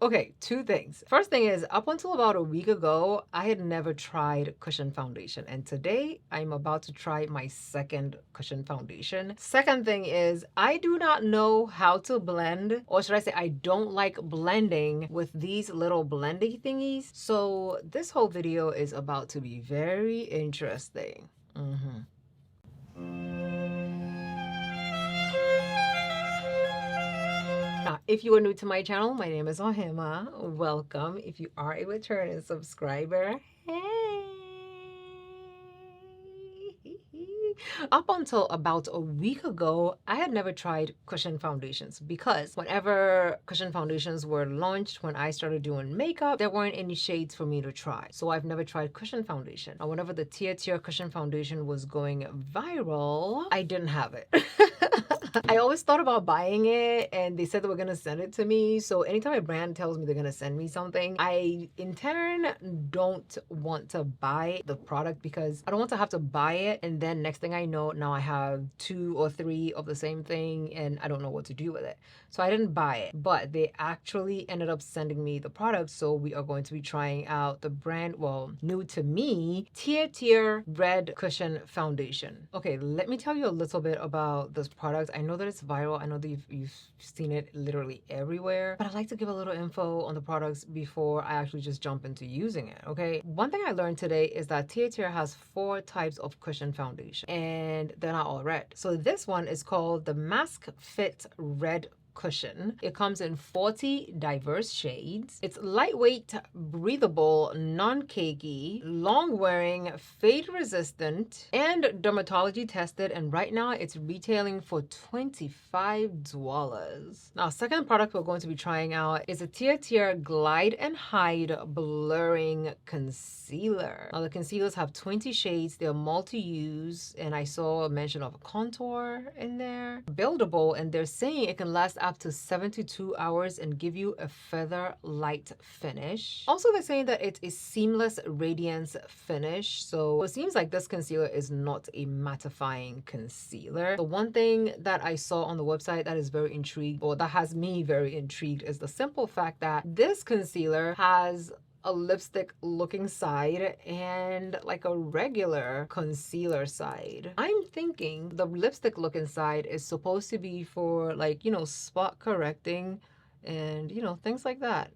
Okay, two things. First thing is, up until about a week ago, I had never tried cushion foundation, and today I'm about to try my second cushion foundation. Second thing is, I do not know how to blend, or should I say I don't like blending with these little blendy thingies. So this whole video is about to be very interesting. If you are new to my channel, my name is Ohemaa. Welcome. If you are a returning subscriber, hey! Up until about a week ago, I had never tried cushion foundations because whenever cushion foundations were launched, when I started doing makeup, there weren't any shades for me to try. So I've never tried cushion foundation. And whenever the Tirtir cushion foundation was going viral, I didn't have it. I always thought about buying it and they said they were gonna send it to me. So anytime a brand tells me they're gonna send me something, I in turn don't want to buy the product because I don't want to have to buy it and then next thing I know, now I have 2 or 3 of the same thing and I don't know what to do with it. So I didn't buy it, but they actually ended up sending me the product. So we are going to be trying out the brand, well, new to me, Tirtir Red Cushion Foundation. Okay, let me tell you a little bit about this product. I know that it's viral. I know that you've seen it literally everywhere, but I like to give a little info on the products before I actually just jump into using it, okay? One thing I learned today is that Tirtir has 4 types of cushion foundation and they're not all red. So this one is called the Mask Fit Red Cushion. It comes in 40 diverse shades. It's lightweight, breathable, non-cakey, long-wearing, fade-resistant, and dermatology tested. And right now it's retailing for $25. Now, second product we're going to be trying out is a Tirtir Glide and Hide Blurring Concealer. Now, the concealers have 20 shades. They're multi-use, and I saw a mention of a contour in there. Buildable, and they're saying it can last up to 72 hours and give you a feather light finish. Also, they're saying that it's a seamless radiance finish. So it seems like this concealer is not a mattifying concealer. The one thing that I saw on the website that is very intrigued, or that has me very intrigued, is the simple fact that this concealer has a lipstick looking side and like a regular concealer side. I'm thinking the lipstick looking side is supposed to be for, like, you know, spot correcting and, you know, things like that,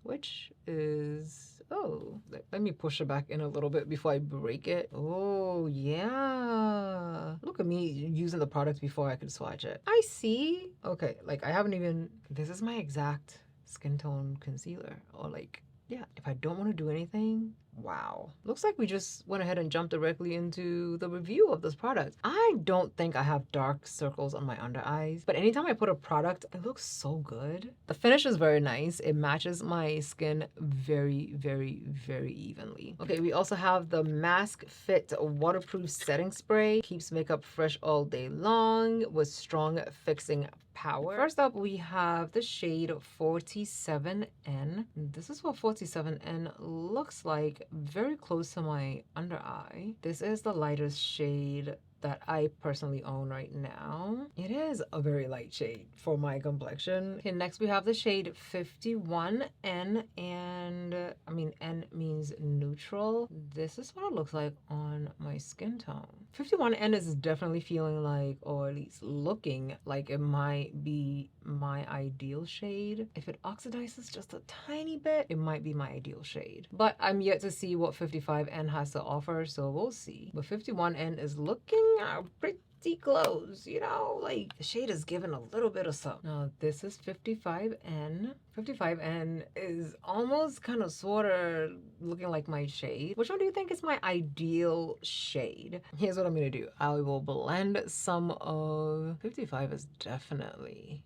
which is, oh, let me push it back in a little bit before I break it. Oh yeah, look at me using the product before I could swatch it. I see. Okay, like I haven't even, this is my exact skin tone concealer, or like, yeah, if I don't want to do anything, wow. Looks like we just went ahead and jumped directly into the review of this product. I don't think I have dark circles on my under eyes, but anytime I put a product, it looks so good. The finish is very nice. It matches my skin very, very, very evenly. Okay, we also have the Mask Fit Waterproof Setting Spray. Keeps makeup fresh all day long with strong fixing power. First up, we have the shade 47N. This is what 47N looks like, very close to my under eye. This is the lightest shade that I personally own right now. It is a very light shade for my complexion. Okay, next we have the shade 51N, and I mean, N means neutral. This is what it looks like on my skin tone. 51N is definitely feeling like, or at least looking like, it might be my ideal shade. If it oxidizes just a tiny bit, it might be my ideal shade. But I'm yet to see what 55N has to offer, so we'll see. But 51N is looking pretty close, you know, like the shade is given a little bit of something. Now this is 55N. 55N is almost kind of sort of looking like my shade. Which one do you think is my ideal shade? Here's what I'm gonna do. I will blend some of 55 is definitely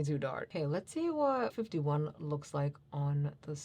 too dark. Okay, let's see what 51 looks like on the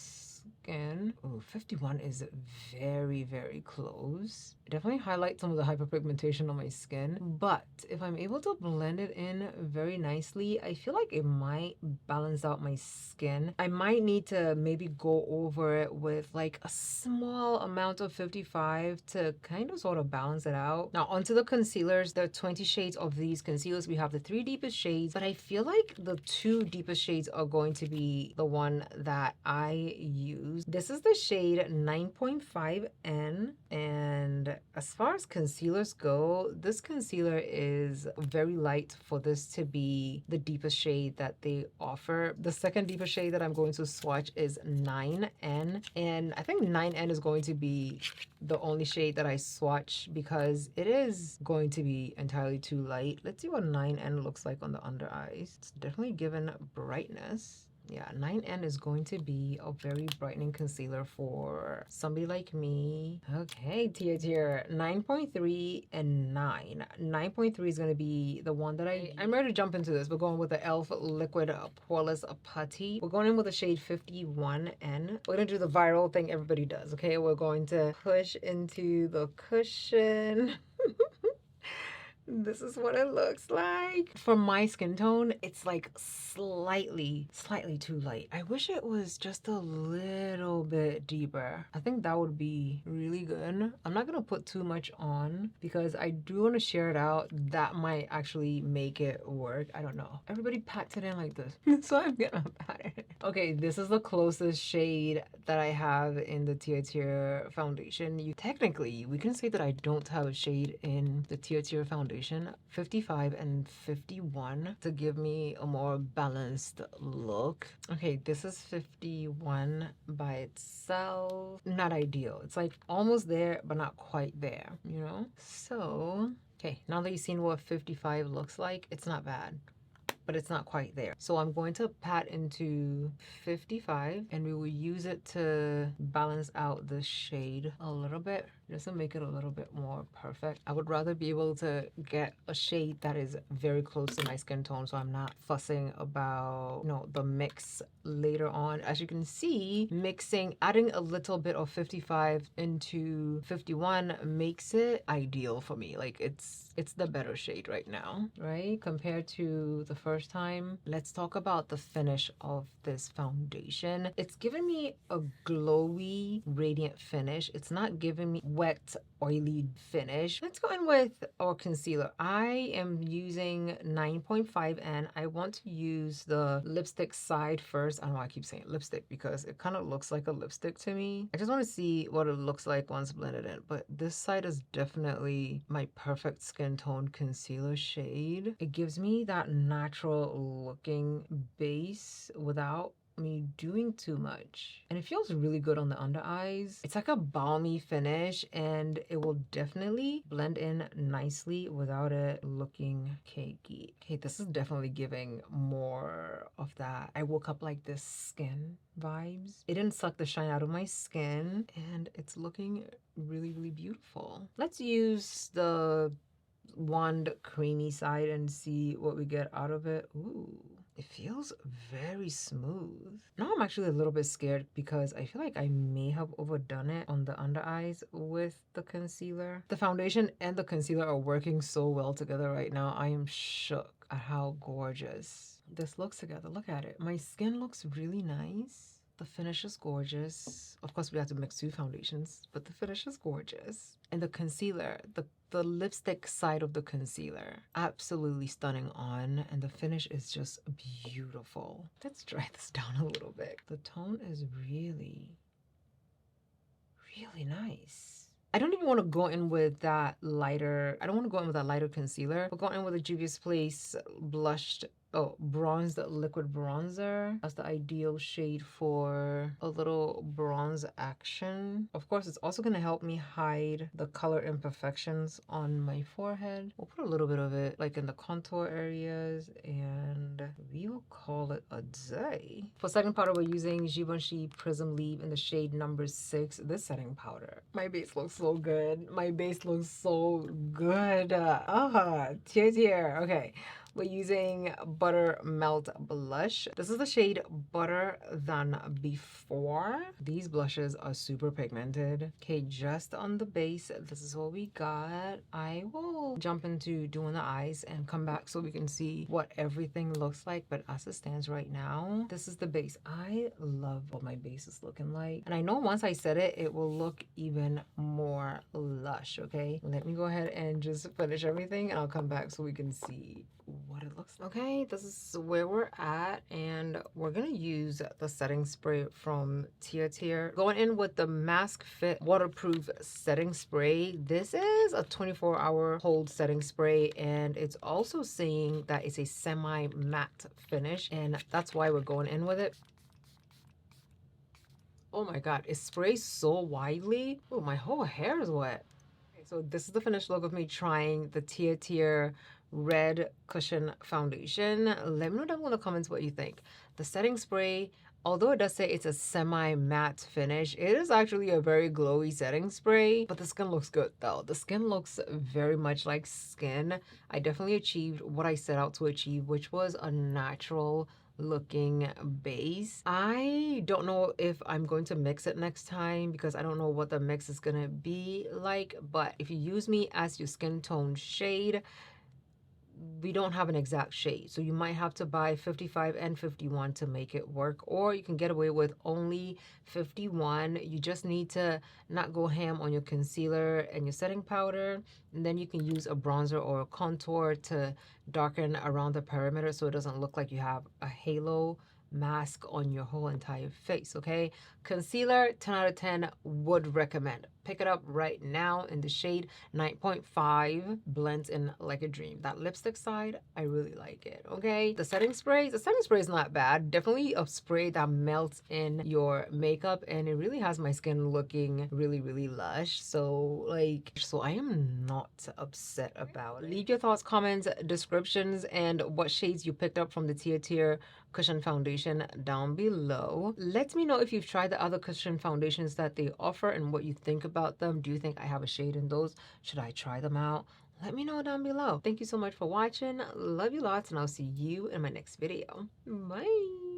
skin. Ooh, 51 is very, very close. It definitely highlights some of the hyperpigmentation on my skin, but if I'm able to blend it in very nicely, I feel like it might balance out my skin. I might need to maybe go over it with like a small amount of 55 to kind of sort of balance it out. Now onto the concealers. There are 20 shades of these concealers. We have the 3 deepest shades, but I feel like the 2 deepest shades are going to be the one that I use. This is the shade 9.5N, and as far as concealers go, this concealer is very light for this to be the deepest shade that they offer. The second deepest shade that I'm going to swatch is 9N, and I think 9N is going to be the only shade that I swatch because it is going to be entirely too light. Let's see what 9N looks like on the under eyes. It's definitely given brightness. Yeah, 9N is going to be a very brightening concealer for somebody like me. Okay, Tirtir, 9.3 and 9. 9.3 is going to be the one that I'm ready to jump into this. We're going with the e.l.f. Liquid Poreless Putty. We're going in with the shade 51N. We're going to do the viral thing everybody does, okay? We're going to push into the cushion. This is what it looks like. For my skin tone, it's like slightly too light. I wish it was just a little bit deeper. I think that would be really good. I'm not gonna put too much on because I do want to share it out. That might actually make it work. I don't know. Everybody pats it in like this. So I'm gonna pat it. Okay, this is the closest shade that I have in the Tirtir foundation. Technically, we can say that I don't have a shade in the Tirtir foundation. 55 and 51 to give me a more balanced look. Okay, this is 51 by itself. Not ideal. It's like almost there, but not quite there, you know? So, okay, now that you've seen what 55 looks like, it's not bad, but it's not quite there. So I'm going to pat into 55 and we will use it to balance out the shade a little bit, just to make it a little bit more perfect. I would rather be able to get a shade that is very close to my skin tone, so I'm not fussing about, you know, the mix later on. As you can see, adding a little bit of 55 into 51 makes it ideal for me. Like it's the better shade right now, right? Compared to the first time. Let's talk about the finish of this foundation. It's giving me a glowy, radiant finish. It's not giving me wet, oily finish. Let's go in with our concealer. I am using 9.5N. I want to use the lipstick side first. I don't know why I keep saying lipstick because it kind of looks like a lipstick to me. I just want to see what it looks like once blended in, but this side is definitely my perfect skin tone concealer shade. It gives me that natural looking base without me doing too much, and it feels really good on the under eyes. It's like a balmy finish and it will definitely blend in nicely without it looking cakey. Okay, this is definitely giving more of that I woke up like this skin vibes. It didn't suck the shine out of my skin and it's looking really beautiful. Let's use the wand creamy side and see what we get out of it. Ooh, it feels very smooth. Now I'm actually a little bit scared because I feel like I may have overdone it on the under eyes with the concealer. The foundation and the concealer are working so well together right now. I am shook at how gorgeous this looks together. Look at it. My skin looks really nice. The finish is gorgeous. Of course, we have to mix 2 foundations, but the finish is gorgeous. And the concealer, the lipstick side of the concealer, absolutely stunning on, and the finish is just beautiful. Let's dry this down a little bit. The tone is really nice. I don't even want to go in with that lighter, concealer. We're going in with a Juvia's Place bronzed liquid bronzer. That's the ideal shade for a little bronze action. Of course, it's also going to help me hide the color imperfections on my forehead. We'll put a little bit of it like in the contour areas and we will call it a day. For setting powder, we're using Givenchy Prism Leave in the shade number 6. This setting powder. My base looks so good. My base looks so good. Tirtir. Okay. We're using Buttermelt Blush. This is the shade Butter Than Before. These blushes are super pigmented. Okay, just on the base, this is what we got. I will jump into doing the eyes and come back so we can see what everything looks like. But as it stands right now, this is the base. I love what my base is looking like. And I know once I set it, it will look even more lush, okay? Let me go ahead and just finish everything and I'll come back so we can see what it looks like. Okay, this is where we're at, and we're gonna use the setting spray from Tirtir. Going in with the Mask Fit waterproof setting spray. This is a 24-hour hold setting spray, and it's also saying that it's a semi matte finish, and that's why we're going in with it. Oh my god, it sprays so widely. Oh, my whole hair is wet. Okay, so this is the finished look of me trying the Tirtir Red Cushion Foundation. Let me know down in the comments what you think. The setting spray, although it does say it's a semi-matte finish, it is actually a very glowy setting spray, but the skin looks good though. The skin looks very much like skin. I definitely achieved what I set out to achieve, which was a natural looking base. I don't know if I'm going to mix it next time because I don't know what the mix is gonna be like, but if you use me as your skin tone shade, we don't have an exact shade, so you might have to buy 55 and 51 to make it work, or you can get away with only 51. You just need to not go ham on your concealer and your setting powder, and then you can use a bronzer or a contour to darken around the perimeter so it doesn't look like you have a halo mask on your whole entire face. Okay, concealer, 10 out of 10 would recommend. Pick it up right now in the shade 9.5, blends in like a dream. That lipstick side, I really like it. Okay, the setting spray is not bad. Definitely a spray that melts in your makeup, and it really has my skin looking really lush. So I am not upset about it. Leave your thoughts, comments, descriptions, and what shades you picked up from the Tirtir cushion foundation down below. Let me know if you've tried the other cushion foundations that they offer and what you think about them. Do you think I have a shade in those? Should I try them out? Let me know down below. Thank you so much for watching. Love you lots, and I'll see you in my next video. Bye.